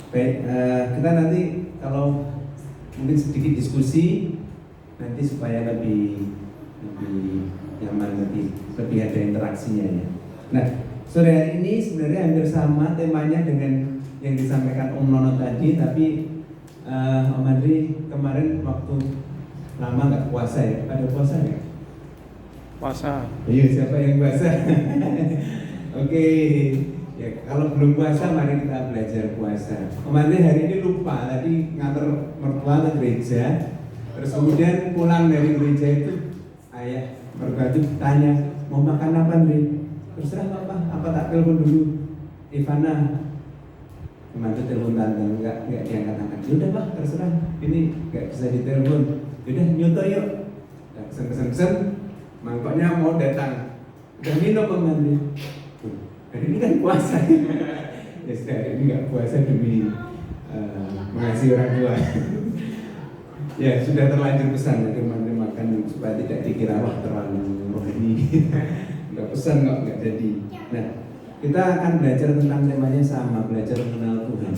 Baik, kita nanti kalau mungkin sedikit diskusi nanti supaya lebih nyaman, lebih ada interaksinya ya. Nah, sore hari ini sebenarnya hampir sama temanya dengan yang disampaikan Om Nono tadi, tapi Om Andri kemarin waktu lama nggak puasa ya, ada puasa nggak? Puasa. Iya, siapa yang puasa? Oke, ya kalau belum puasa mari kita belajar puasa. Kemarin hari ini lupa, tadi nganter mertua ke gereja, terus kemudian pulang dari gereja itu ayah mertua itu tanya mau makan apa nih? Terserah apa tak telepon dulu Ivana. Kemarin telepon tante nggak diangkat-angkat. Yaudah pak, terserah, ini nggak bisa ditelepon. Yaudah nyoto yuk. Kesen mangkoknya mau datang. Udah minum mandi. Hari ini kan puasa. Ya sudah, hari ini nggak puasa demi mengasihi orang tua. Ya sudah terlanjur pesan ya teman-teman makan supaya tidak dikira wah terlalu rohani. Nggak pesan kok nggak jadi. Nah, kita akan belajar tentang temanya sama, belajar mengenal Tuhan.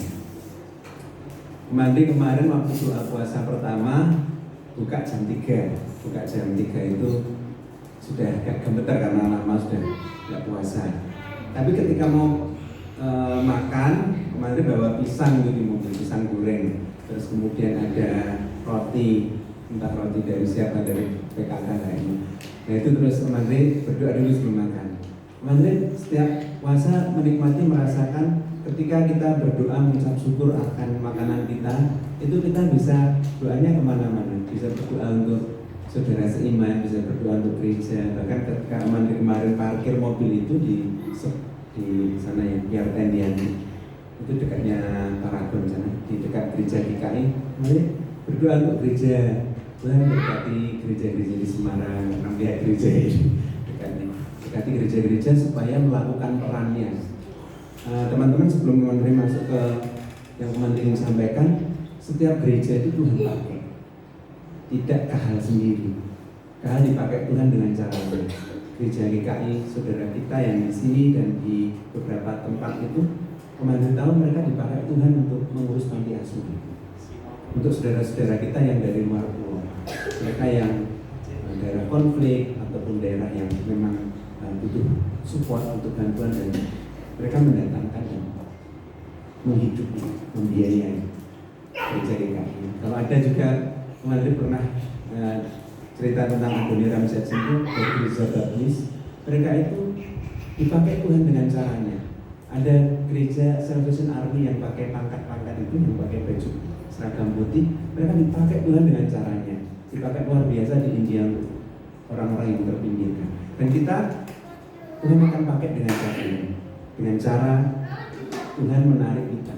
Kemarin waktu doa puasa pertama buka jam 3. Buka jam 3 itu sudah agak gemeter karena lama sudah nggak puasa. Tapi ketika mau makan, kemarin bawa pisang gitu di mobil, pisang goreng. Terus kemudian ada roti, entah roti dari siapa, dari PKK kayaknya. Nah itu terus kemarin berdoa dulu sebelum makan. Kemarin setiap puasa menikmati merasakan ketika kita berdoa mengucap syukur akan makanan kita, itu kita bisa doanya kemana-mana, bisa berdoa untuk saudara seiman, bisa berdoa untuk gereja. Bahkan ketika kemarin parkir mobil itu di sana ya, Piar Tendian itu dekatnya Paragon sana, di dekat gereja GKI. Mari berdoa untuk gereja, Tuhan berkati gereja-gereja di Semarang, lihat gereja ini dekati gereja-gereja supaya melakukan perannya. Teman-teman sebelum teman-teman masuk ke yang teman-teman sampaikan, setiap gereja itu Tuhan pakai. Tidak kahal sendiri, kahal dipakai Tuhan dengan caranya. Gereja GKI saudara kita yang di sini dan di beberapa tempat itu, kemarin tahu mereka dipakai Tuhan untuk mengurus panti asuhan. Untuk saudara-saudara kita yang dari luar pulau, mereka yang daerah konflik ataupun daerah yang memang butuh support untuk bantuan, dan mereka mendatangkan dan menghidupi, membiayai gereja GKI. Kalau ada juga kemarin pernah cerita tentang Adoni Ramzat itu dari gereja Baptis, mereka itu dipakai Tuhan dengan caranya. Ada gereja Salvation Army yang pakai pangkat-pangkat itu, yang pakai baju seragam putih, mereka dipakai Tuhan dengan caranya. Dipakai luar biasa di India untuk orang-orang yang terpinggirkan. Dan kita Tuhan akan pakai dengan cara ini, dengan cara Tuhan menarik kita.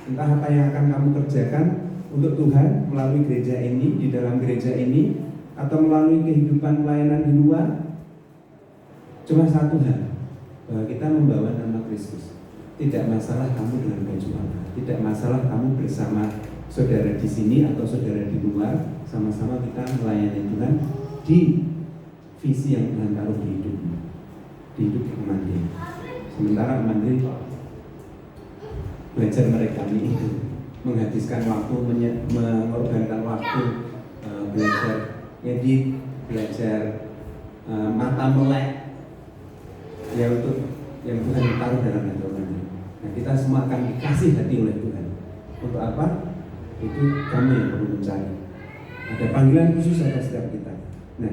Entah apa yang akan kamu kerjakan untuk Tuhan melalui gereja ini, di dalam gereja ini, atau melalui kehidupan pelayanan di luar, cuma satu hal, bahwa kita membawa nama Kristus. Tidak masalah kamu dengan baju apa, tidak masalah kamu bersama saudara di sini atau saudara di luar, sama-sama kita melayani Tuhan di visi yang Tuhan taruh di hidupmu, di hidup kemandirian. Sementara kemandirian belajar mereka ini itu menghabiskan waktu, mengorbankan waktu, belajar edit, belajar mata melek ya untuk yang Tuhan taruh dalam hati orang. Nah kita semua akan dikasih hati oleh Tuhan. Untuk apa? Itu kamu yang perlu mencari. Ada panggilan khusus atas setiap kita. Nah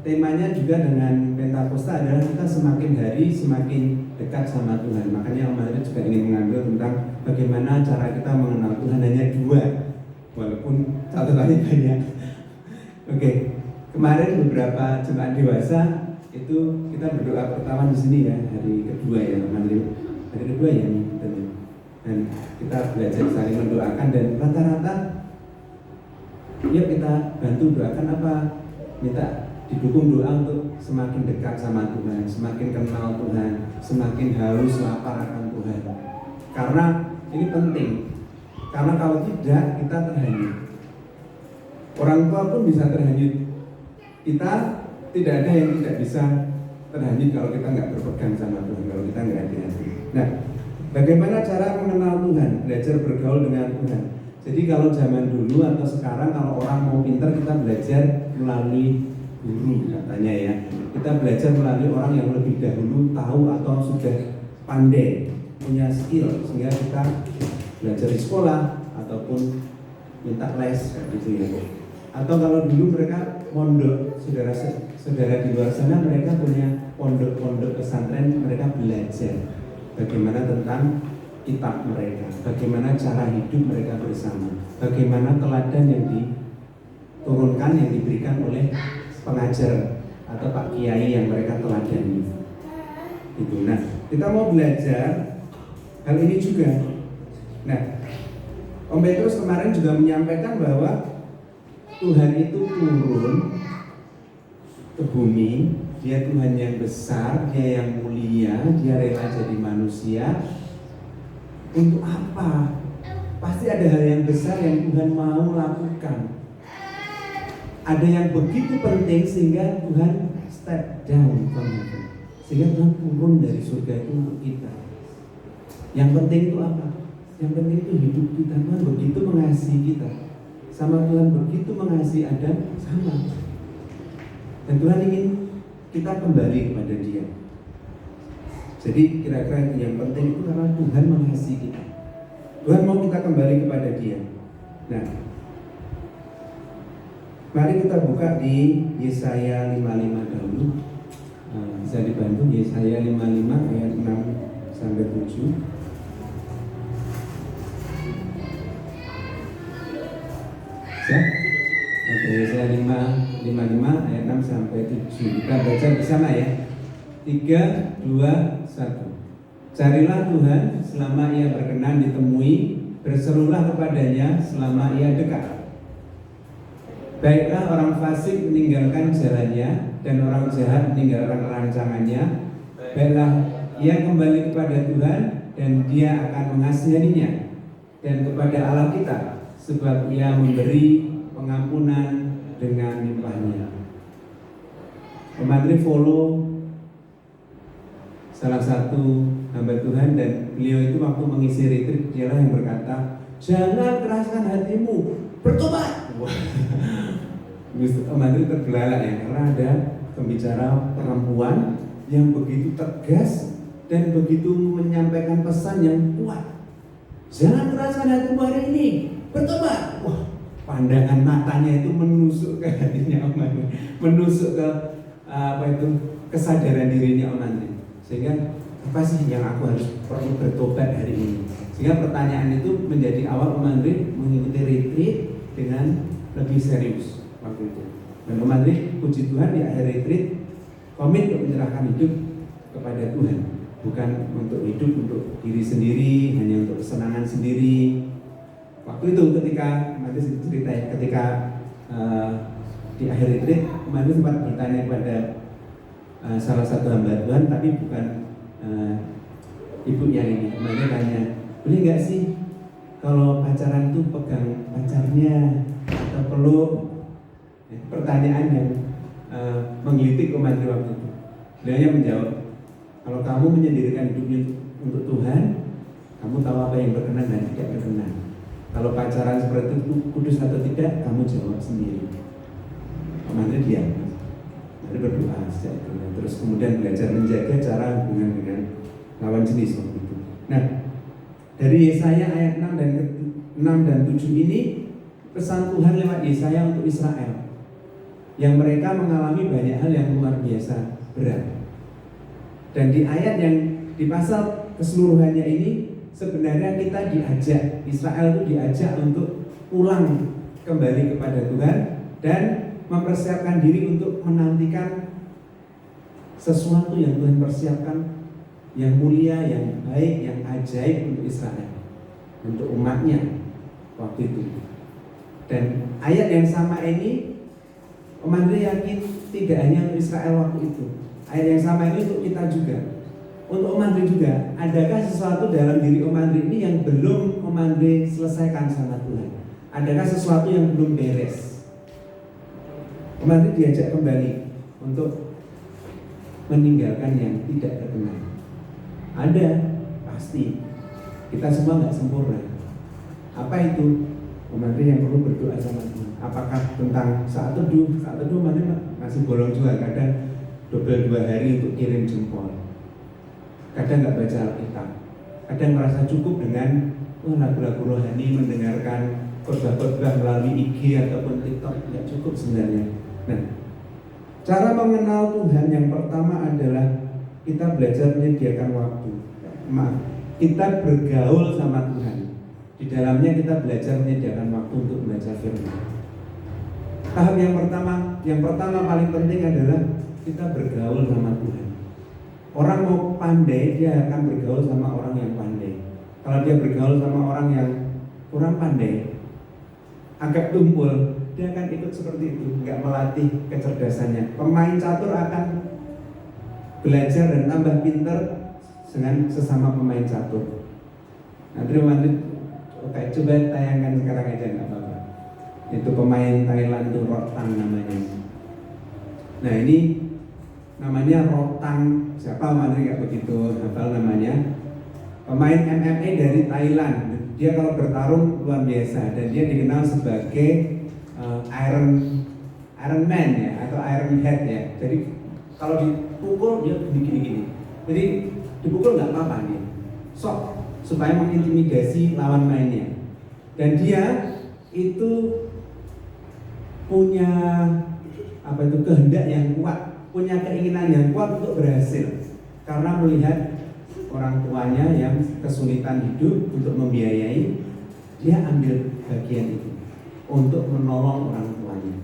temanya juga dengan Pentakosta adalah kita semakin hari semakin dekat sama Tuhan. Makanya Om Andri juga ingin mengambil tentang bagaimana cara kita mengenal Tuhan. Hanya 2, walaupun catatannya banyak. Oke, kemarin beberapa jemaat dewasa itu kita berdoa pertama di sini ya, hari kedua ya Om Andri. Hari kedua ya nih, dan kita belajar saling mendoakan, dan rata-rata yuk kita bantu doakan apa? Minta didukung doa untuk semakin dekat sama Tuhan, semakin kenal Tuhan, semakin haus lapar akan Tuhan. Karena ini penting, karena kalau tidak kita terhanyut. Orang tua pun bisa terhanyut. Kita tidak ada yang tidak bisa terhanyut kalau kita nggak berpegang sama Tuhan, kalau kita nggak hati-hati. Nah, Bagaimana cara mengenal Tuhan, belajar bergaul dengan Tuhan. Jadi kalau zaman dulu atau sekarang kalau orang mau pintar, kita belajar melalui guru katanya ya. Kita belajar melalui orang yang lebih dahulu tahu atau sudah pandai, punya skill, sehingga kita belajar di sekolah ataupun minta les gitu ya. Atau kalau dulu mereka mondok, saudara di luar sana mereka punya pondok-pondok pesantren, mereka belajar bagaimana tentang kitab mereka, bagaimana cara hidup mereka bersama, bagaimana teladan yang diturunkan, yang diberikan oleh pengajar atau Pak Kiai yang mereka teladani. Gitu. Nah, kita mau belajar hal ini juga. Nah, Om Petrus kemarin juga menyampaikan bahwa Tuhan itu turun ke bumi. Dia Tuhan yang besar, Dia yang mulia, Dia rela jadi manusia. Untuk apa? Pasti ada hal yang besar yang Tuhan mau lakukan. Ada yang begitu penting sehingga Tuhan step down from heaven, sehingga Tuhan turun dari surga itu untuk kita. Yang penting itu apa? Yang penting itu hidup kita. Tuhan begitu mengasihi kita, sama Tuhan begitu mengasihi Adam, sama. Dan Tuhan ingin kita kembali kepada Dia. Jadi kira-kira yang penting itu karena Tuhan mengasihi kita. Tuhan mau kita kembali kepada Dia. Nah, mari kita buka di Yesaya 55 dahulu. Bisa dibantu Yesaya 55 ayat 6 sampai 7. Bisa? Oke, Yesaya 55 ayat 6 sampai 7. Kita baca bersama ya. 3, 2, 1. Carilah Tuhan selama Ia berkenan ditemui, berserulah kepadanya selama Ia dekat. Baiklah orang fasik meninggalkan jalannya dan orang jahat meninggalkan rancangannya. Baiklah ia kembali kepada Tuhan dan Dia akan mengasihaninya, dan kepada Allah kita, sebab Ia memberi pengampunan dengan limpahnya. Pemantri follow salah satu hamba Tuhan, dan beliau itu waktu mengisi retreat, dialah yang berkata, jangan keraskan hatimu, bertobat. Pemantri terbelalak ya, karena ada pembicara perempuan yang begitu tegas dan begitu menyampaikan pesan yang kuat. Jangan keraskan hatimu hari ini, bertobat. Wah, pandangan matanya itu menusuk ke hatinya Om Andri, menusuk ke kesadaran dirinya Om Andri. Sehingga apa sih yang aku harus perlu bertobat hari ini? Sehingga pertanyaan itu menjadi awal Om Andri mengikuti retreat dengan lebih serius waktu itu. Dan Om Andri, puji Tuhan, di akhir retreat komit untuk menyerahkan hidup kepada Tuhan, bukan untuk hidup untuk diri sendiri, hanya untuk kesenangan sendiri. Waktu itu ketika nanti cerita ya, ketika di akhir retreat, Om Andri sempat bertanya kepada salah satu hamba Tuhan, tapi bukan ibunya ini. Kemudian tanya, boleh nggak sih kalau pacaran itu pegang pacarnya atau peluk? Pertanyaan yang menggelitik Om Andri waktu itu. Beliau menjawab, kalau kamu menyendirikan hidupnya untuk Tuhan, kamu tahu apa yang berkenan dan tidak berkenan. Kalau pacaran seperti itu kudus atau tidak, kamu jawab sendiri. Om Andri diam. Lalu berdoa sejak itu. Terus kemudian belajar menjaga cara hubungan dengan lawan jenis waktu itu. Nah, dari Yesaya ayat 6 dan 7 ini pesan Tuhan lewat Yesaya untuk Israel, yang mereka mengalami banyak hal yang luar biasa berat. Dan di ayat yang di pasal keseluruhannya ini sebenarnya kita diajak, Israel itu diajak untuk pulang kembali kepada Tuhan dan mempersiapkan diri untuk menantikan sesuatu yang Tuhan persiapkan, yang mulia, yang baik, yang ajaib untuk Israel, untuk umatnya waktu itu. Dan ayat yang sama ini Om Andri yakin tidak hanya untuk Israel waktu itu. Ayat yang sama ini untuk kita juga, untuk Om Andri juga. Adakah sesuatu dalam diri Om Andri ini yang belum Om Andri selesaikan sama Tuhan? Adakah sesuatu yang belum beres? Om Andri diajak kembali untuk meninggalkan yang tidak berkenan. Ada, pasti. Kita semua nggak sempurna. Apa itu? Nanti yang perlu berdoa sama Tuhan. Apakah tentang saat teduh nanti masih bolong juga. Kadang double 2 hari untuk kirim jempol. Kadang nggak baca Alkitab. Kadang merasa cukup dengan lagu-lagu rohani, mendengarkan khotbah-khotbah melalui IG ataupun TikTok. Nggak cukup sebenarnya. Nah, cara mengenal Tuhan yang pertama adalah kita belajar menyediakan waktu. Kita bergaul sama Tuhan. Di dalamnya kita belajar menyediakan waktu untuk belajar firman. Tahap yang pertama paling penting adalah kita bergaul sama Tuhan. Orang mau pandai, dia akan bergaul sama orang yang pandai. Kalau dia bergaul sama orang yang kurang pandai, agak tumpul, dia akan ikut seperti itu, nggak melatih kecerdasannya. Pemain catur akan belajar dan tambah pintar dengan sesama pemain catur. Nanti oke, coba tayangkan sekarang aja nggak apa-apa. Itu pemain Thailand tuh Rotang namanya. Nah ini namanya Rotang. Siapa Mandri nggak begitu hafal namanya? Pemain MMA dari Thailand. Dia kalau bertarung luar biasa dan dia dikenal sebagai Iron Man ya atau Iron Head ya. Jadi kalau dipukul dia gini. Jadi dipukul nggak apa-apa dia. Sok supaya mengintimidasi lawan mainnya. Dan dia itu punya kehendak yang kuat, punya keinginan yang kuat untuk berhasil. Karena melihat orang tuanya yang kesulitan hidup untuk membiayai, dia ambil bagian itu untuk menolong orang tuanya.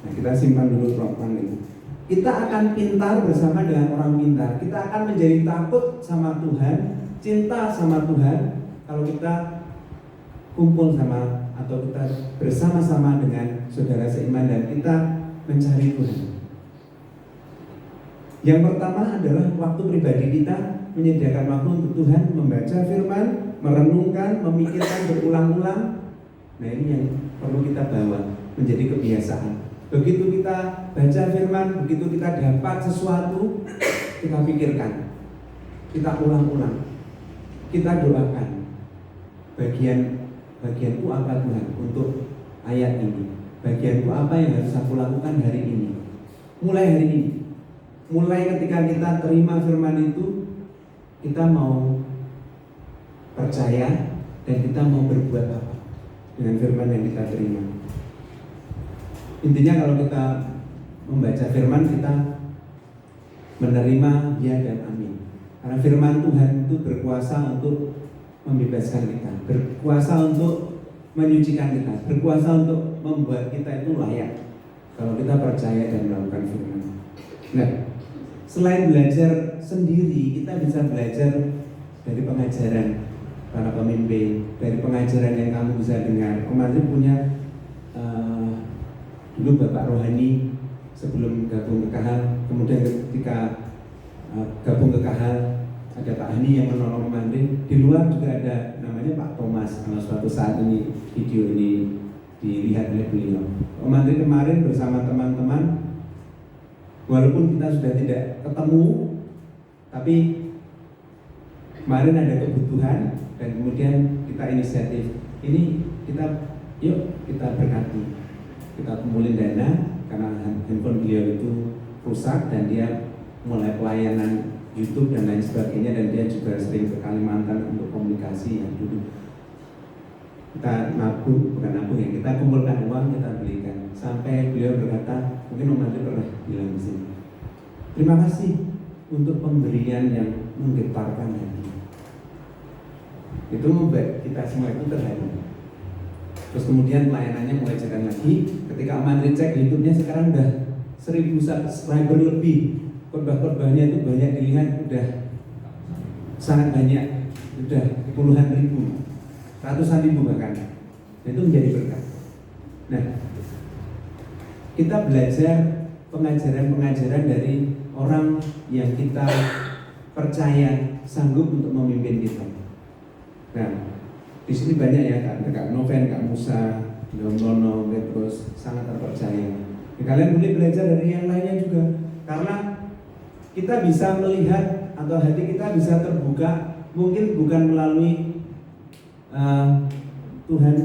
Nah, kita simpan dulu program itu. Kita akan pintar bersama dengan orang pintar. Kita akan menjadi takut sama Tuhan, cinta sama Tuhan kalau kita kumpul sama atau kita bersama-sama dengan saudara seiman dan kita mencari Tuhan. Yang pertama adalah waktu pribadi kita, menyediakan waktu untuk Tuhan, membaca firman, merenungkan, memikirkan berulang-ulang. Nah ini yang perlu kita bawa menjadi kebiasaan. Begitu kita baca firman, begitu kita dapat sesuatu, kita pikirkan, kita ulang-ulang, kita doakan. Bagianku apa Tuhan untuk ayat ini? Bagianku apa yang harus aku lakukan hari ini? Mulai hari ini, mulai ketika kita terima firman itu, kita mau percaya dan kita mau berbuat apa dengan firman yang kita terima. Intinya kalau kita membaca firman, kita menerima ya dan amin. Karena firman Tuhan itu berkuasa untuk membebaskan kita, berkuasa untuk menyucikan kita, berkuasa untuk membuat kita itu layak kalau kita percaya dan melakukan firman. Nah, selain belajar sendiri, kita bisa belajar dari pengajaran para pemimpin, dari pengajaran yang kamu bisa dengar. Kemarin punya dulu Bapak Rohani sebelum gabung ke Kahal, kemudian ketika gabung ke Kahal ada Pak Hani yang menolong Mandri. Di luar juga ada namanya Pak Thomas. Kalau suatu saat ini video ini dilihat oleh beliau, Pak Mandri kemarin bersama teman-teman, walaupun kita sudah tidak ketemu, tapi kemarin ada kebutuhan dan kemudian kita inisiatif. Ini yuk kita berkati, kita kumpulin dana karena handphone beliau itu rusak dan dia mulai pelayanan YouTube dan lain sebagainya, dan dia juga sering ke Kalimantan untuk komunikasi yang dulu. Kita kita kumpulkan uang, kita belikan. Sampai beliau berkata, mungkin Om Andri pernah bilang di sini, terima kasih untuk pemberian yang menggetarkan hati. Itu membuat kita semua itu terharu. Terus kemudian pelayanannya mulai jalan lagi. Ketika Om Andri cek YouTube-nya sekarang udah 1000 subscriber lebih. Khotbah-khotbahnya itu banyak dilihat, udah sangat banyak, udah puluhan ribu, ratusan ribu bahkan. Itu menjadi berkat. Nah, kita belajar pengajaran-pengajaran dari orang yang kita percaya sanggup untuk memimpin kita. Nah, di sini banyak ya Kak Noven, Kak Musa, Domono, Petrus, sangat terpercaya. Kalian boleh belajar dari yang lainnya juga, karena kita bisa melihat atau hati kita bisa terbuka, mungkin bukan melalui Tuhan,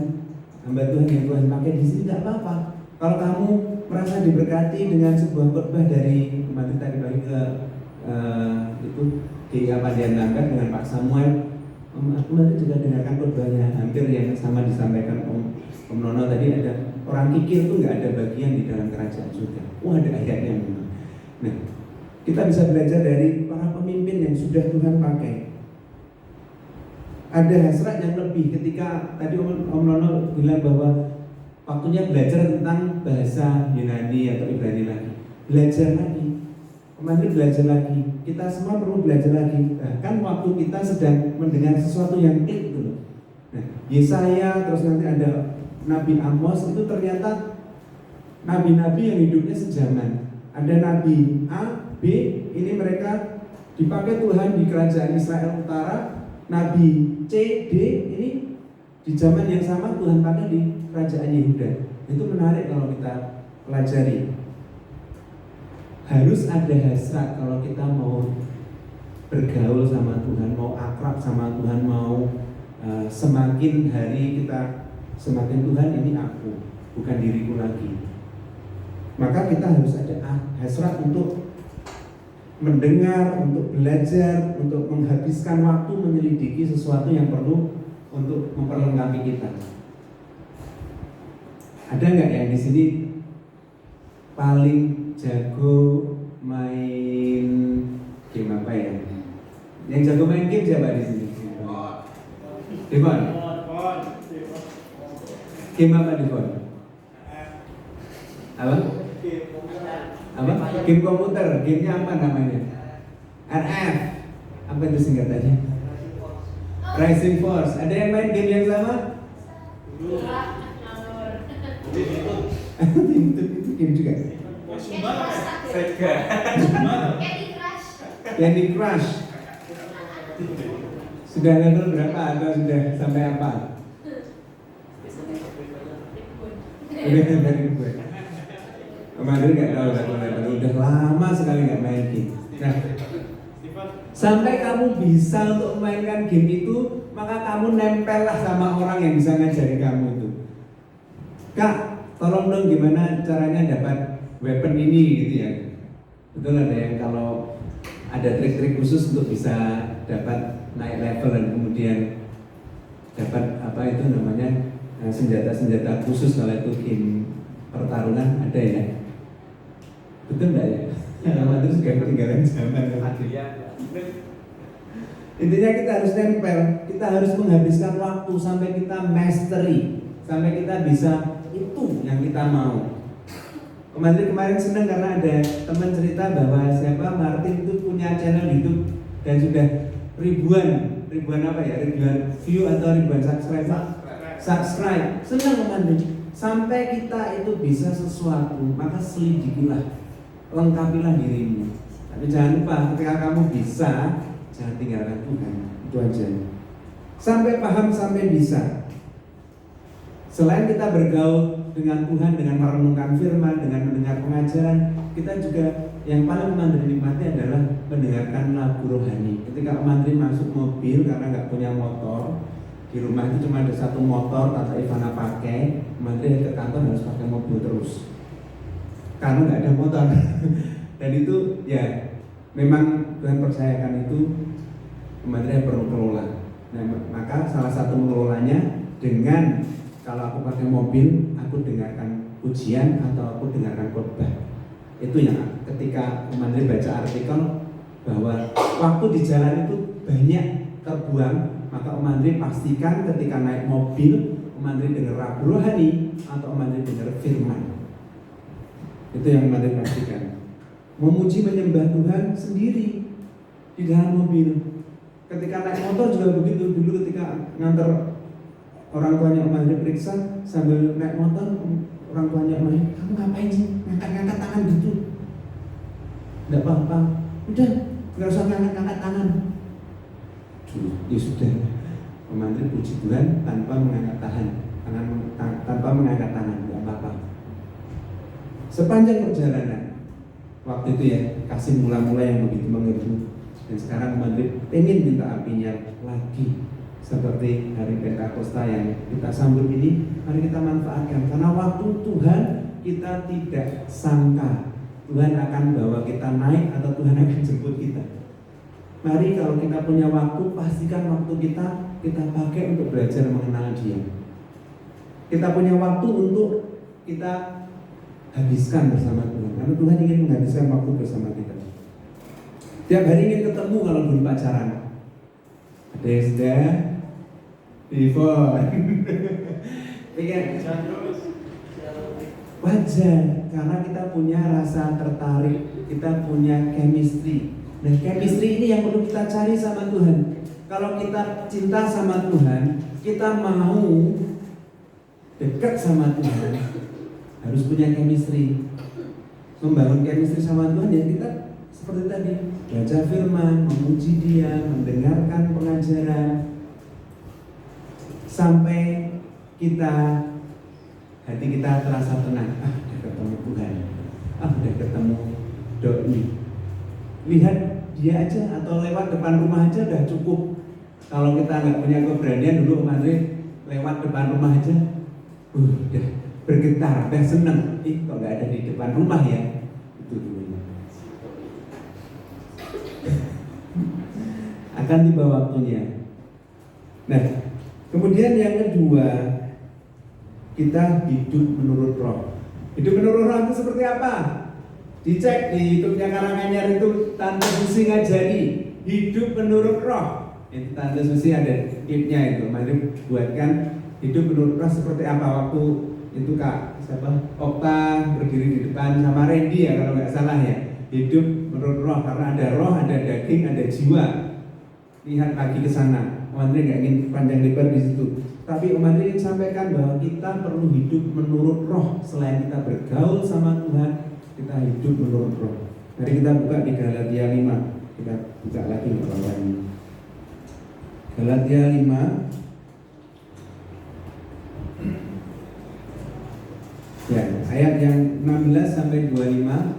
hamba Tuhan yang Tuhan pakai di sini tidak apa-apa. Kalau kamu merasa diberkati dengan sebuah khotbah dari kemarin tadi pagi ke itu GIA Pandian Langkat dengan Pak Samuel, kemarin juga dengarkan khotbahnya hampir yang sama disampaikan Om Nono tadi, ada orang kikir itu nggak ada bagian di dalam kerajaan surga. Wah, ada ayatnya memang. Nah, kita bisa belajar dari para pemimpin yang sudah Tuhan pakai. Ada hasrat yang lebih ketika tadi Om Nono bilang bahwa waktunya belajar tentang bahasa Yunani atau Ibrani lagi. Belajar lagi. Kemarin belajar lagi. Kita semua perlu belajar lagi. Bahkan waktu kita sedang mendengar sesuatu yang klik gitu. Nah, Yesaya, terus nanti ada Nabi Amos, itu ternyata nabi-nabi yang hidupnya sejaman. Ada Nabi A, B, ini mereka dipakai Tuhan di kerajaan Israel Utara. Nabi C, D, ini di zaman yang sama Tuhan pakai di kerajaan Yehuda. Itu menarik kalau kita pelajari. Harus ada hasrat kalau kita mau bergaul sama Tuhan, mau akrab sama Tuhan, mau semakin hari kita semakin Tuhan ini aku, bukan diriku lagi. Maka kita harus ada hasrat untuk mendengar, untuk belajar, untuk menghabiskan waktu menyelidiki sesuatu yang perlu untuk memperlengkapi kita. Ada nggak yang di sini paling jago main game apa ya? Yang jago main game siapa di sini? Devon. Game apa Devon? Apa? Apa? Game komputer. Gamenya apa namanya? RF. Apa itu singkatannya? Rising Force. Ada yang main game yang sama? Itu game juga. Candy Crush. Sudah level berapa atau sudah sampai apa? Udah dari gue. Kemarin nggak tahu level. Udah lama sekali nggak main game. Nah, sampai kamu bisa untuk memainkan game itu, maka kamu nempellah sama orang yang bisa ngajari kamu itu. Kak, tolong dong gimana caranya dapat weapon ini gitu ya. Betul, ada yang kalau ada trik-trik khusus untuk bisa dapat naik level dan kemudian dapat apa itu namanya senjata-senjata khusus kalau itu game pertarungan ada ya. Betul nggak ya? Lama itu sudah ketinggalan zaman. Intinya kita harus nempel, kita harus menghabiskan waktu sampai kita mastery, sampai kita bisa itu yang kita mau. Kemarin senang karena ada teman cerita bahwa siapa Martin itu punya channel YouTube dan sudah ribuan apa ya, ribuan view atau ribuan subscribe. Senang kemarin. Sampai kita itu bisa sesuatu, maka selidikilah, lengkapilah dirimu. Tapi jangan lupa ketika kamu bisa, jangan tinggalkan Tuhan. Itu aja. Sampai paham, sampai bisa. Selain kita bergaul dengan Tuhan, dengan merenungkan firman, dengan mendengar pengajaran, kita juga yang paling Mandri nikmati adalah mendengarkan lagu rohani. Ketika Mandri masuk mobil karena nggak punya motor, di rumah itu cuma ada satu motor, Tata Ivana pakai, Mandri ke kantor harus pakai mobil terus, karena nggak ada motor. Dan itu ya memang Tuhan percayakan itu, Mandri perlu kelola. Nah, maka salah satu mengelolanya dengan kalau aku pakai mobil, aku dengarkan pujian atau aku dengarkan khotbah. Itu yang ketika Mandri baca artikel bahwa waktu di jalan itu banyak terbuang, maka Mandri pastikan ketika naik mobil, Mandri dengar lagu rohani atau Mandri dengar firman. Itu yang Mandri pastikan. Memuji menyembah Tuhan sendiri di dalam mobil. Ketika naik motor juga begitu. Dulu ketika nganter orang tuanya Mandri periksa sambil naik motor, orang tuanya Mandri, kamu ngapain sih ngangkat-ngangkat tangan gitu? Tidak apa-apa, udah nggak usah ngangkat-ngangkat tangan. Ya sudah, Mandri puji Tuhan tanpa mengangkat tanpa mengangkat tangan, nggak apa-apa. Sepanjang perjalanan waktu itu ya, kasih mula-mula yang begitu mengerti. Dan sekarang Mandri pengen minta apinya lagi seperti hari Pentakosta yang kita sambut ini, mari kita manfaatkan karena waktu Tuhan kita tidak sangka Tuhan akan bawa kita naik atau Tuhan akan jemput kita. Mari kalau kita punya waktu, pastikan waktu kita pakai untuk belajar mengenal Dia. Kita punya waktu untuk kita habiskan bersama Tuhan, karena Tuhan ingin menghabiskan waktu bersama kita. Tiap hari ingin ketemu kalau belum pacaran. Ada yang sudah before. Wajar, karena kita punya rasa tertarik, kita punya chemistry. Nah, chemistry ini yang perlu kita cari sama Tuhan. Kalau kita cinta sama Tuhan, kita mau dekat sama Tuhan, harus punya chemistry. Membangun chemistry sama Tuhan ya kita seperti tadi, baca firman, memuji Dia, mendengarkan pengajaran, sampai hati kita terasa tenang. Udah ketemu Tuhan, udah ketemu doi. Lihat dia aja atau lewat depan rumah aja udah cukup. Kalau kita nggak punya keberanian, dulu Om Andre lewat depan rumah aja, udah bergetar, udah seneng. Kok nggak ada di depan rumah ya? Itu dulu. Akan tiba waktunya. Nah, kemudian yang kedua, kita hidup menurut Roh. Hidup menurut Roh itu seperti apa? Dicek di YouTube-nya Karanganyar itu Tante Susi ngajari hidup menurut Roh. Itu Tante Susi ada tipnya itu. Mari buatkan hidup menurut Roh seperti apa. Waktu itu Kak Okta berdiri di depan sama Randy ya kalau nggak salah ya. Hidup menurut Roh karena ada roh, ada daging, ada jiwa. Lihat lagi ke sana. Om Andre nggak ingin panjang lebar di situ. Tapi Om Andre ingin sampaikan bahwa kita perlu hidup menurut Roh. Selain kita bergaul sama Tuhan, kita hidup menurut Roh. Mari kita buka di Galatia 5. Kita buka lagi kalau ini. Galatia 5. Ya, ayat yang 16 sampai 25.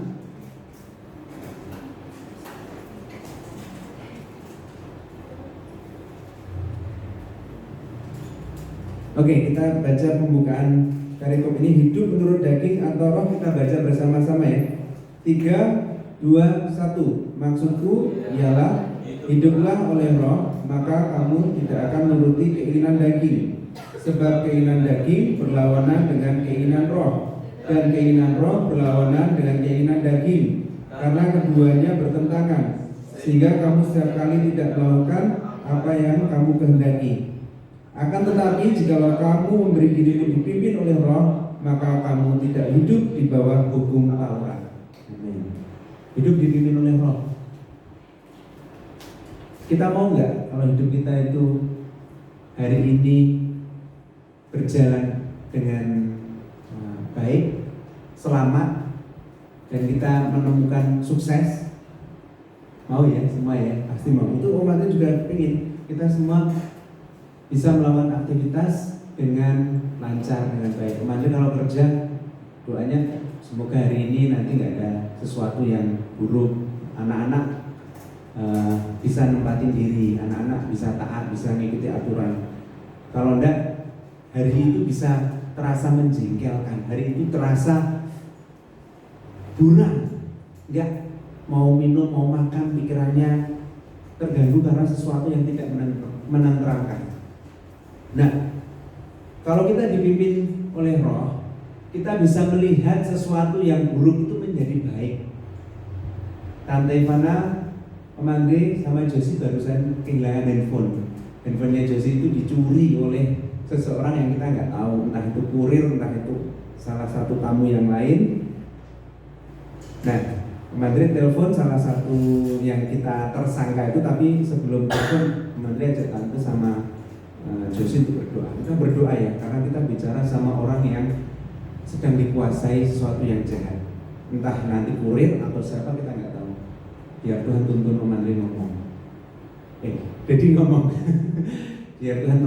Oke, kita baca pembukaan perikop ini. Hidup menurut daging atau roh, kita baca bersama-sama ya. 3, 2, 1. Maksudku ialah hiduplah oleh roh, maka kamu tidak akan menuruti keinginan daging. Sebab keinginan daging berlawanan dengan keinginan roh, dan keinginan roh berlawanan dengan keinginan daging. Karena keduanya bertentangan, sehingga kamu setiap kali tidak melakukan apa yang kamu kehendaki. Akan tetapi jikalau kamu memberi dirimu dipimpin oleh Roh, maka kamu tidak hidup di bawah hukum Taurat. Hidup dipimpin oleh Roh. Kita mau nggak kalau hidup kita itu hari ini berjalan dengan baik, selamat, dan kita menemukan sukses? Mau ya, semua ya, pasti mau. Itu umatnya juga pengen kita semua bisa melakukan aktivitas dengan lancar, dengan baik. Kemarin kalau kerja, doanya semoga hari ini nanti nggak ada sesuatu yang buruk. Anak-anak bisa nempatin diri, anak-anak bisa taat, bisa mengikuti aturan. Kalau enggak, hari itu bisa terasa menjengkelkan, hari itu terasa buram, enggak mau minum, mau makan, pikirannya terganggu karena sesuatu yang tidak menenteramkan. Nah, kalau kita dipimpin oleh Roh, kita bisa melihat sesuatu yang buruk itu menjadi baik. Tante Ivana, Om Andre, sama Josie barusan kehilangan handphone. Handphonenya Josie itu dicuri oleh seseorang yang kita nggak tahu, entah itu kurir, entah itu salah satu tamu yang lain. Nah, Om Andre telepon salah satu yang kita tersangka itu, tapi sebelum telepon Om Andre ajak tante sama Josie untuk berdoa. Kita berdoa ya, karena kita bicara sama orang yang sedang dikuasai sesuatu yang jahat. Entah nanti kurir atau siapa, kita nggak tahu. Biar Tuhan tuntun Om Andre ngomong. Dedi ngomong. Biar Tuhan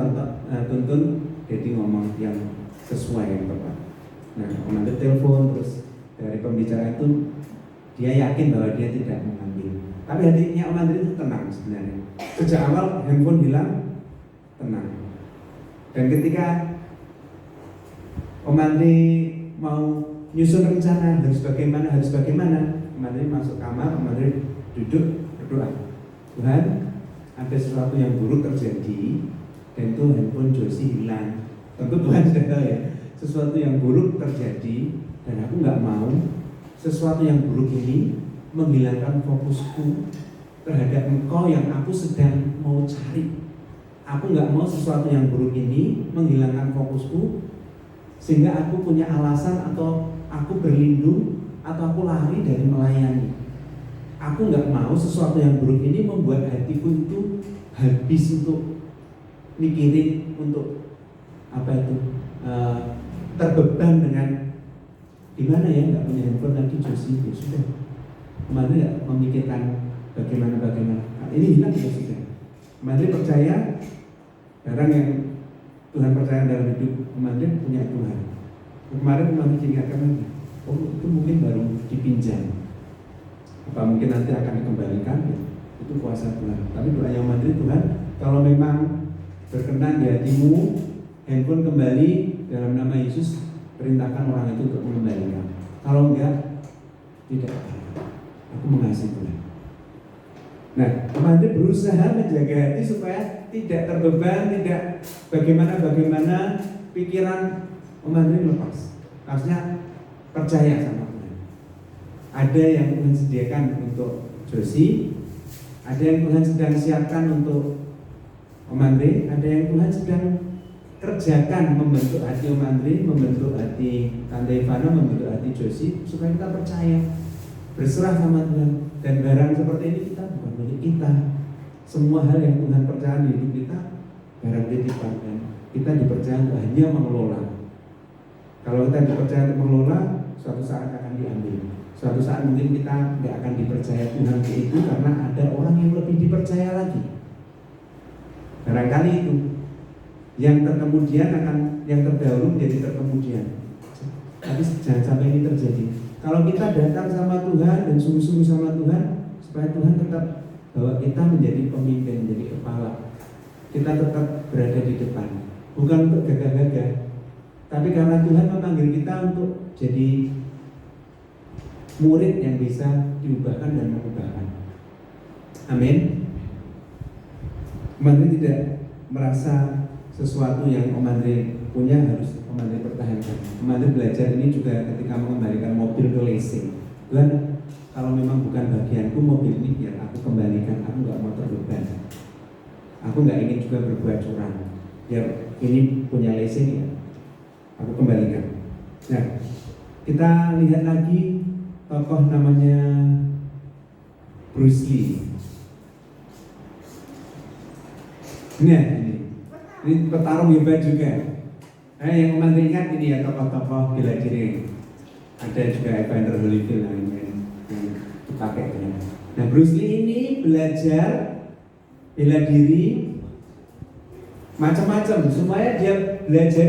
tuntun Dedi ngomong yang sesuai, yang tepat. Nah, Om Andre telepon, terus dari pembicara itu dia yakin bahwa dia tidak mengambil. Tapi hatinya Om Andre itu tenang sebenarnya. Sejak awal handphone hilang, tenang. Dan ketika Om Andri mau nyusun rencana harus bagaimana, Om Andri masuk kamar, Om Andri duduk berdoa. Tuhan, ada sesuatu yang buruk terjadi dan itu handphone Josie hilang. Tentu Tuhan sudah tahu ya, sesuatu yang buruk terjadi dan aku nggak mau sesuatu yang buruk ini menghilangkan fokusku terhadap Engkau yang aku sedang mau cari. Aku nggak mau sesuatu yang buruk ini menghilangkan fokusku sehingga aku punya alasan atau aku berlindung atau aku lari dari melayani. Aku nggak mau sesuatu yang buruk ini membuat hatiku itu habis untuk mikirin, untuk terbeban dengan gimana ya nggak punya handphone lagi Josie, ya sudah kemarin nggak memikirkan bagaimana. Ini hilang ya sudah. Kemarin percaya barang yang Tuhan percaya dalam hidup kemarin punya Tuhan. Kemarin diingatkan lagi, oh itu mungkin baru dipinjam, apa mungkin nanti akan dikembalikan, ya itu kuasa Tuhan. Tapi doa yang mandiri, Tuhan kalau memang berkenan di hatimu handphone kembali dalam nama Yesus, perintahkan orang itu untuk mengembalikan. Kalau enggak, tidak apa-apa, aku mengasihi Tuhan. Nah, Mandri berusaha menjaga hati supaya tidak terbeban, tidak bagaimana pikiran Mandri lepas. Harusnya percaya sama Tuhan. Ada yang Tuhan sediakan untuk Josie, ada yang Tuhan sedang siapkan untuk Om Andri, ada yang Tuhan sedang kerjakan membentuk hati Om Andri, membentuk hati Tante Ivana, membentuk hati Josie, supaya kita percaya, berserah sama Tuhan. Dan barang seperti ini kita bukan milik kita. Semua hal yang Tuhan percaya di hidup kita barang titipan, dan kita dipercaya untuk hanya mengelola. Kalau kita dipercaya untuk mengelola, suatu saat akan diambil. Suatu saat mungkin kita tidak akan dipercaya Tuhan ke itu karena ada orang yang lebih dipercaya lagi. Barangkali itu yang terkemudian akan yang terdahulu menjadi terkemudian. Tapi jangan sampai ini terjadi. Kalau kita datang sama Tuhan dan sungguh-sungguh sama Tuhan, supaya Tuhan tetap bawa kita menjadi pemimpin, menjadi kepala, kita tetap berada di depan, bukan untuk gagah-gagah, tapi karena Tuhan memanggil kita untuk jadi murid yang bisa diubahkan dan mengubahkan. Amin. Om Andri tidak merasa sesuatu yang Om Andri punya harus Om Andri pertahankan. Om Andri belajar ini juga ketika mengembalikan mobil ke leasing. Tuhan, kalau memang bukan bagianku mobil ini biar aku kembalikan. Aku nggak mau terbeban. Aku nggak ingin juga berbuat curang. Biar ini punya leasing ya, aku kembalikan. Nah, kita lihat lagi tokoh namanya Bruce Lee. Nah, ini petarung hebat juga. Yang Om ingat ini ya tokoh-tokoh bela diri. Ada juga Evander Holyfield yang dipakai. Nah, Bruce Lee ini belajar bela diri macam-macam. Semuanya dia belajar,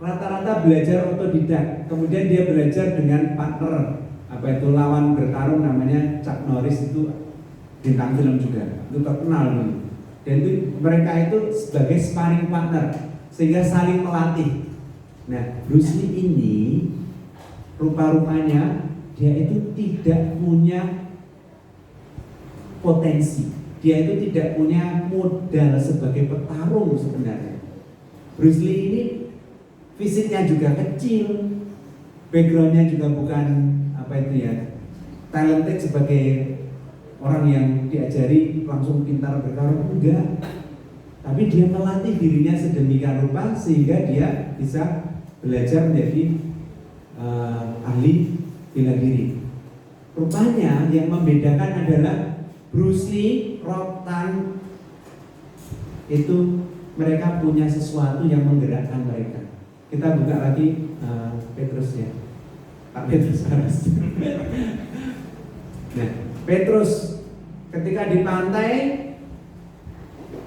rata-rata belajar otodidak. Kemudian dia belajar dengan partner, lawan bertarung namanya Chuck Norris, itu bintang film juga, itu terkenal dulu. Dan itu mereka itu sebagai sparring partner, sehingga saling melatih. Nah, Bruce Lee ini rupa-rupanya dia itu tidak punya potensi, dia itu tidak punya modal sebagai petarung sebenarnya. Bruce Lee ini fisiknya juga kecil, backgroundnya juga bukan talented sebagai orang yang diajari langsung pintar bertarung, enggak. Tapi dia melatih dirinya sedemikian rupa sehingga dia bisa belajar menjadi ahli bela diri. Rupanya yang membedakan adalah Bruce Lee, Rock Tan, itu mereka punya sesuatu yang menggerakkan mereka. Kita buka lagi Petrus ya, Pak Petrus harus. Nah, Petrus ketika di pantai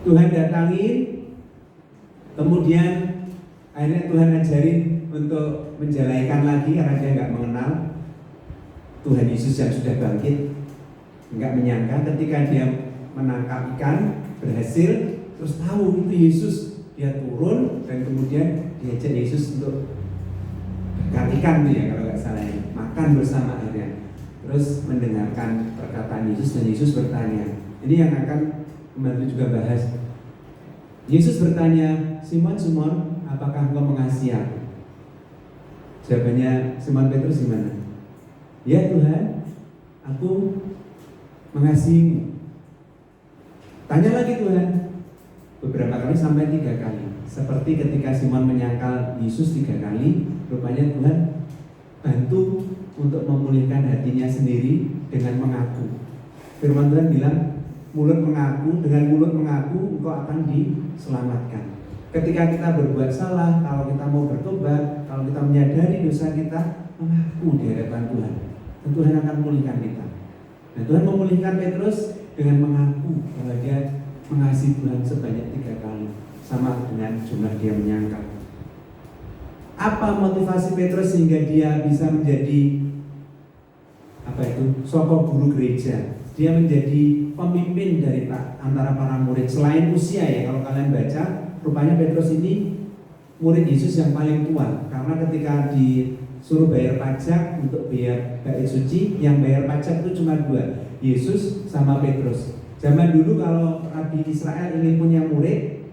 Tuhan datangin, kemudian akhirnya Tuhan ajarin untuk menjalaikan lagi karena dia nggak mengenal Tuhan Yesus yang sudah bangkit. Nggak menyangka ketika dia menangkap ikan berhasil, terus tahu itu Yesus, dia turun dan kemudian diajak Yesus untuk bakar ikan tuh ya kalau nggak salah ya, makan bersama akhirnya. Terus mendengarkan perkataan Yesus dan Yesus bertanya. Ini yang akan membantu juga bahas. Yesus bertanya, Simon, Simon, apakah engkau mengasihi aku? Jawabannya Simon Petrus gimana? Ya Tuhan, aku mengasihimu. Tanya lagi Tuhan. Beberapa kali sampai 3 kali. Seperti ketika Simon menyangkal Yesus 3 kali, rupanya Tuhan bantu untuk memulihkan hatinya sendiri dengan mengaku. Firman Tuhan bilang, mulut mengaku, dengan mulut mengaku engkau akan diselamatkan. Ketika kita berbuat salah, kalau kita mau bertobat, kalau kita menyadari dosa kita, mengaku di hadapan Tuhan, dan Tuhan akan memulihkan kita. Nah, Tuhan memulihkan Petrus dengan mengaku bahwa dia mengasihi Tuhan sebanyak 3 kali, sama dengan jumlah dia menyangkal. Apa motivasi Petrus sehingga dia bisa menjadi sokong guru gereja? Dia menjadi pemimpin dari antara para murid. Selain usia ya, kalau kalian baca, rupanya Petrus ini murid Yesus yang paling tua. Karena ketika disuruh bayar pajak untuk bayar bait suci, yang bayar pajak itu cuma 2, Yesus sama Petrus. Zaman dulu kalau Rabi Israel ingin punya murid,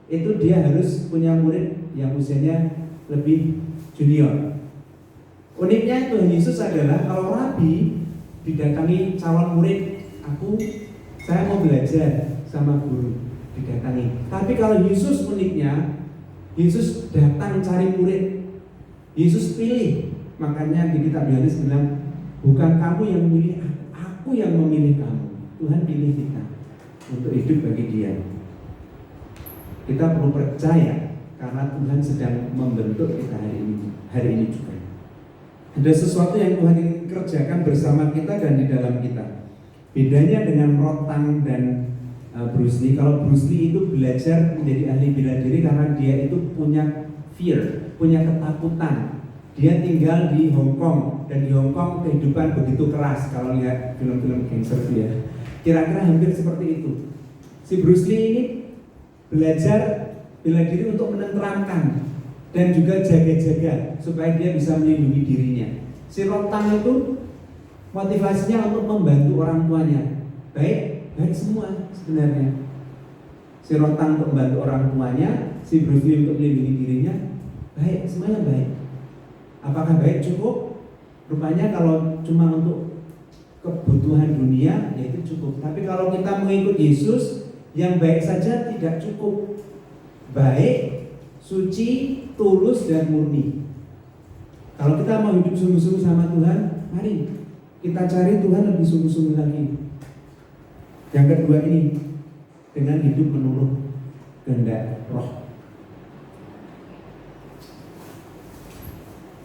itu dia harus punya murid yang usianya lebih junior. Uniknya Tuhan Yesus adalah kalau Rabi didatangi calon murid, saya mau belajar sama guru, didatangi. Tapi kalau Yesus uniknya, Yesus datang cari murid, Yesus pilih. Makanya di kitab Yohanes bilang, bukan kamu yang memilih aku yang memilih kamu. Tuhan pilih kita untuk hidup bagi Dia. Kita perlu percaya karena Tuhan sedang membentuk kita hari ini juga. Ada sesuatu yang Tuhan ingin kerjakan bersama kita dan di dalam kita. Bedanya dengan Rotang dan Bruce Lee. Kalau Bruce Lee itu belajar menjadi ahli bela diri karena dia itu punya fear, punya ketakutan. Dia tinggal di Hong Kong, dan di Hong Kong kehidupan begitu keras. Kalau lihat film-film gangster dia, kira-kira hampir seperti itu. Si Bruce Lee ini belajar bela diri untuk menenteramkan dan juga jaga-jaga supaya dia bisa melindungi dirinya. Si Rotang itu motivasinya untuk membantu orang tuanya. Baik semua sebenarnya. Si Rotang untuk membantu orang tuanya, si Bruce Lee untuk melindungi dirinya. Baik, semuanya baik. Apakah baik cukup? Rupanya kalau cuma untuk kebutuhan dunia, ya itu cukup. Tapi kalau kita mengikut Yesus, yang baik saja tidak cukup. Baik, suci, tulus, dan murni. Kalau kita mau hidup sungguh-sungguh sama Tuhan, mari kita cari Tuhan lebih sungguh-sungguh lagi. Yang kedua ini, dengan hidup menurut kehendak Roh.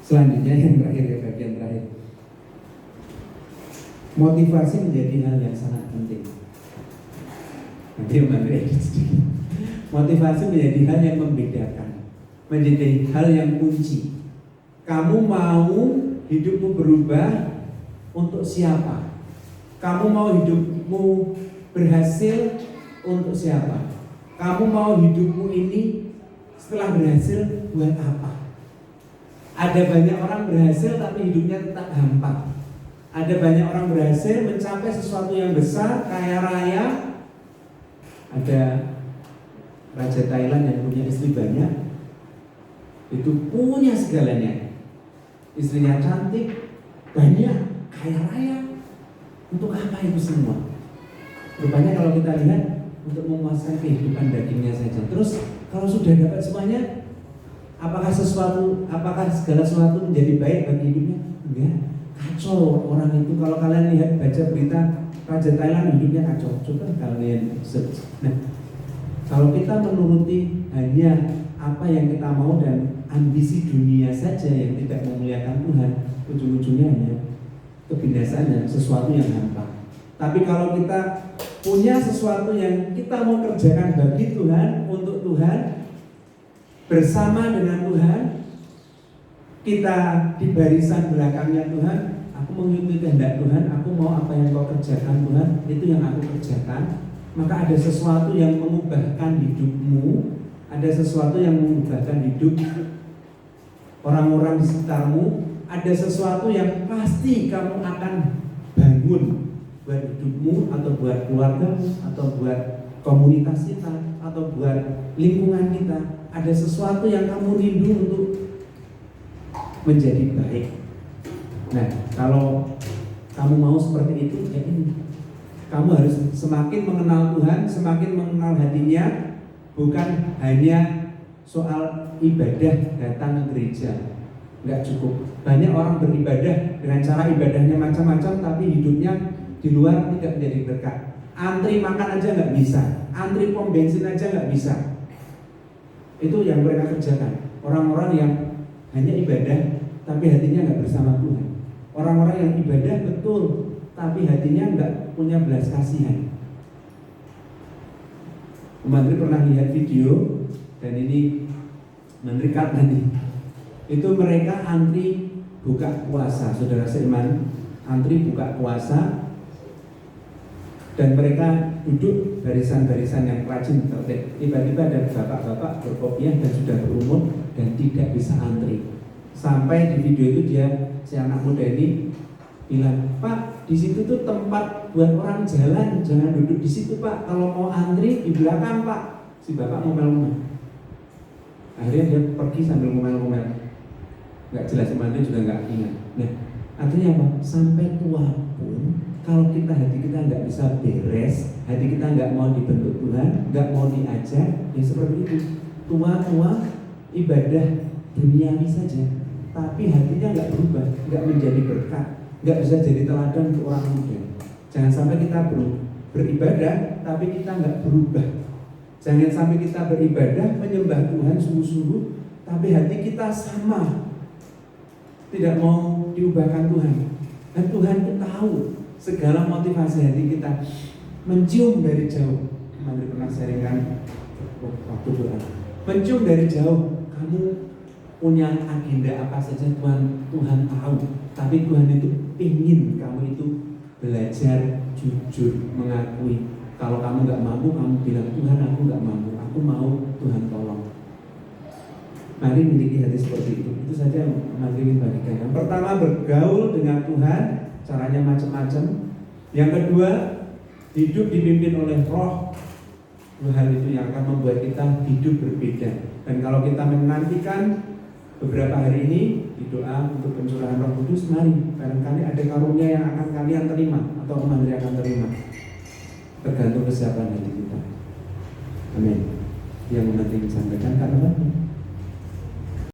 Selanjutnya yang terakhir ya, bagian terakhir. Motivasi menjadi hal yang sangat penting. Nanti sedikit. Motivasi menjadi hal yang membedakan, menjadi hal yang kunci. Kamu mau hidupmu berubah untuk siapa? Kamu mau hidupmu berhasil untuk siapa? Kamu mau hidupmu ini setelah berhasil buat apa? Ada banyak orang berhasil tapi hidupnya tetap hampa. Ada banyak orang berhasil mencapai sesuatu yang besar, kaya raya. Ada raja Thailand yang punya istri banyak, itu punya segalanya. Istrinya cantik, banyak, kaya raya. Untuk apa itu semua? Rupanya kalau kita lihat, untuk memuaskan kehidupan dagingnya saja. Terus kalau sudah dapat semuanya, apakah segala sesuatu menjadi baik bagi hidupnya? Enggak. Kacau orang itu. Kalau kalian lihat baca berita raja Thailand hidupnya kacau. Coba kalian search. Nah, kalau kita menuruti hanya apa yang kita mau dan ambisi dunia saja yang tidak memuliakan Tuhan, ujung-ujungnya hanya kebinasaan dan sesuatu yang hampa. Tapi kalau kita punya sesuatu yang kita mau kerjakan bagi Tuhan, untuk Tuhan, bersama dengan Tuhan, kita di barisan belakangnya Tuhan, aku mengikuti kehendak Tuhan, aku mau apa yang kau kerjakan Tuhan, itu yang aku kerjakan. maka ada sesuatu yang mengubahkan hidupmu, ada sesuatu yang mengubahkan hidup orang-orang di sekitarmu, ada sesuatu yang pasti kamu akan bangun buat hidupmu, atau buat keluargamu, atau buat komunitas kita, atau buat lingkungan kita. Ada sesuatu yang kamu rindu untuk menjadi baik. Nah, kalau kamu mau seperti itu, ya ini, kamu harus semakin mengenal Tuhan, semakin mengenal hatinya, bukan hanya soal ibadah datang ke gereja. Nggak cukup. Banyak orang beribadah dengan cara ibadahnya macam-macam, tapi hidupnya di luar tidak menjadi berkat. Antri makan aja nggak bisa, antri pom bensin aja nggak bisa. Itu yang mereka kerjakan. Orang-orang yang hanya ibadah, tapi hatinya nggak bersama Tuhan. Orang-orang yang ibadah betul, tapi hatinya nggak punya belas kasihan. Menteri pernah lihat video, dan ini Menteri cut tadi. Itu mereka antri buka puasa, saudara seiman, antri buka puasa, dan mereka duduk barisan-barisan yang rajin tertib. Tiba-tiba ada bapak-bapak berkopiah dan sudah berumur dan tidak bisa antri. Sampai di video itu si anak muda ini bilang, "Pak, di situ tuh tempat buat orang jalan, jangan duduk di situ, Pak. Kalau mau antri di belakang, Pak." Si bapak ngomel-ngomel. Akhirnya dia pergi sambil ngomel-ngomel. Nggak jelas mana juga nggak ingat. Nah, artinya apa? Sampai tua pun, kalau hati kita nggak bisa beres, hati kita nggak mau dibentuk Tuhan, nggak mau diajar, ya seperti itu. Tua-tua ibadah duniawi saja, tapi hatinya nggak berubah, nggak menjadi berkat, nggak bisa jadi teladan untuk orang muda. Jangan sampai kita beribadah, tapi kita nggak berubah. Jangan sampai kita beribadah, menyembah Tuhan sungguh-sungguh, tapi hati kita sama, tidak mau diubahkan Tuhan. Dan Tuhan itu tahu segala motivasi hati kita, mencium dari jauh. Mari pernah sharingkan waktu doa, mencium dari jauh. Kamu punya agenda apa saja, Tuhan tahu. Tapi Tuhan itu ingin kamu itu belajar jujur, mengakui. Kalau kamu nggak mampu, kamu bilang, "Tuhan, aku nggak mampu, aku mau Tuhan tolong." Mari miliki hati seperti itu. Itu saja yang mari ingin bagikan. Yang pertama, bergaul dengan Tuhan, caranya macam-macam. Yang kedua, hidup dipimpin oleh Roh. Dua hal itu yang akan membuat kita hidup berbeda. Dan kalau kita menantikan beberapa hari ini di doa untuk pencurahan Roh Kudus, mari barangkali ada karunia yang akan kalian terima atau Mari akan terima. Tergantung kesiapan hati kita. Amin. Yang nanti disampaikan karena